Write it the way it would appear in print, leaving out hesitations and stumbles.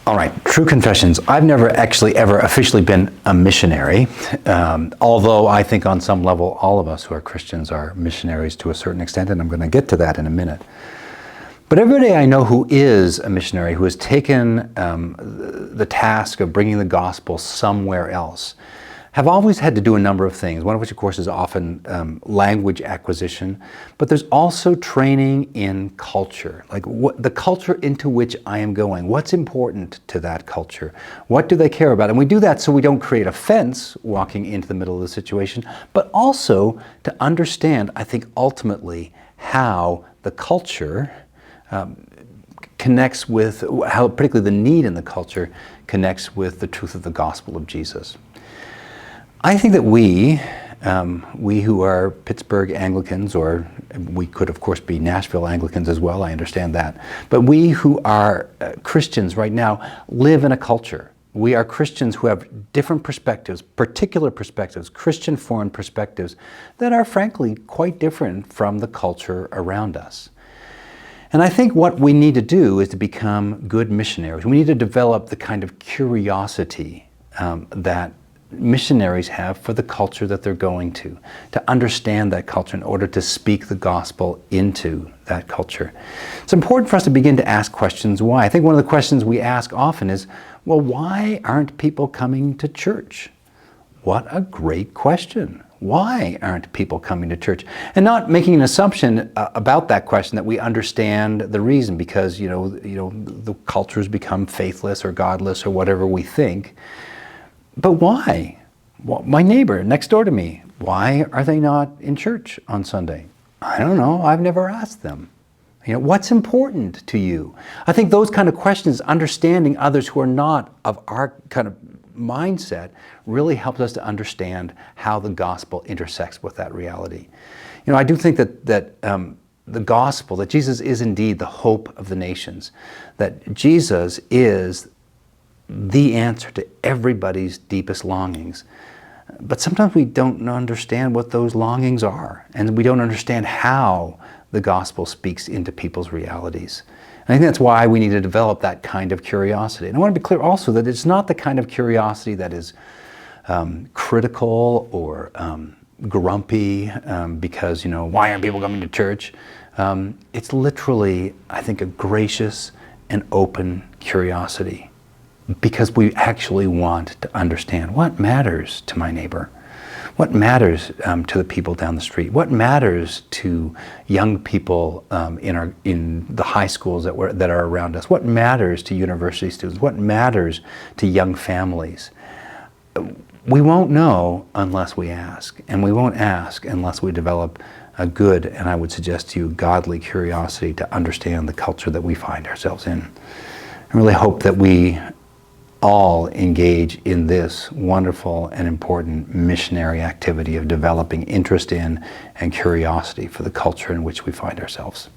All right, true confessions. I've never actually ever officially been a missionary, although I think on some level all of us who are Christians are missionaries to a certain extent, and I'm going to get to that in a minute. But everybody I know who is a missionary, who has taken the task of bringing the gospel somewhere else, have always had to do a number of things, one of which, of course, is often language acquisition, but there's also training in culture, like the culture into which I am going. What's important to that culture? What do they care about? And we do that so we don't create offense walking into the middle of the situation, but also to understand, I think, ultimately, how the culture connects with, how particularly the need in the culture connects with the truth of the gospel of Jesus. I think that we who are Pittsburgh Anglicans, or we could of course be Nashville Anglicans as well, I understand that, but we who are Christians right now live in a culture. We are Christians who have different perspectives, particular perspectives, Christian foreign perspectives that are frankly quite different from the culture around us. And I think what we need to do is to become good missionaries. We need to develop the kind of curiosity that missionaries have for the culture that they're going to understand that culture in order to speak the gospel into that culture. It's important for us to begin to ask questions why. I think one of the questions we ask often is, well, why aren't people coming to church? What a great question. Why aren't people coming to church? And not making an assumption about that question that we understand the reason, because the cultures become faithless or godless or whatever we think. But why? Well, my neighbor next door to me, why are they not in church on Sunday? I don't know. I've never asked them. What's important to you? I think those kind of questions, understanding others who are not of our kind of mindset, really helps us to understand how the gospel intersects with that reality. I do think that the gospel, that Jesus is indeed the hope of the nations, that Jesus is the answer to everybody's deepest longings. But sometimes we don't understand what those longings are, and we don't understand how the gospel speaks into people's realities. And I think that's why we need to develop that kind of curiosity. And I want to be clear also that it's not the kind of curiosity that is critical or grumpy because, why aren't people coming to church? It's literally, I think, a gracious and open curiosity, because we actually want to understand what matters to my neighbor, what matters to the people down the street, what matters to young people in the high schools that are around us, what matters to university students, what matters to young families. We won't know unless we ask, and we won't ask unless we develop a good, and I would suggest to you, godly curiosity to understand the culture that we find ourselves in. I really hope that we all engage in this wonderful and important missionary activity of developing interest in and curiosity for the culture in which we find ourselves.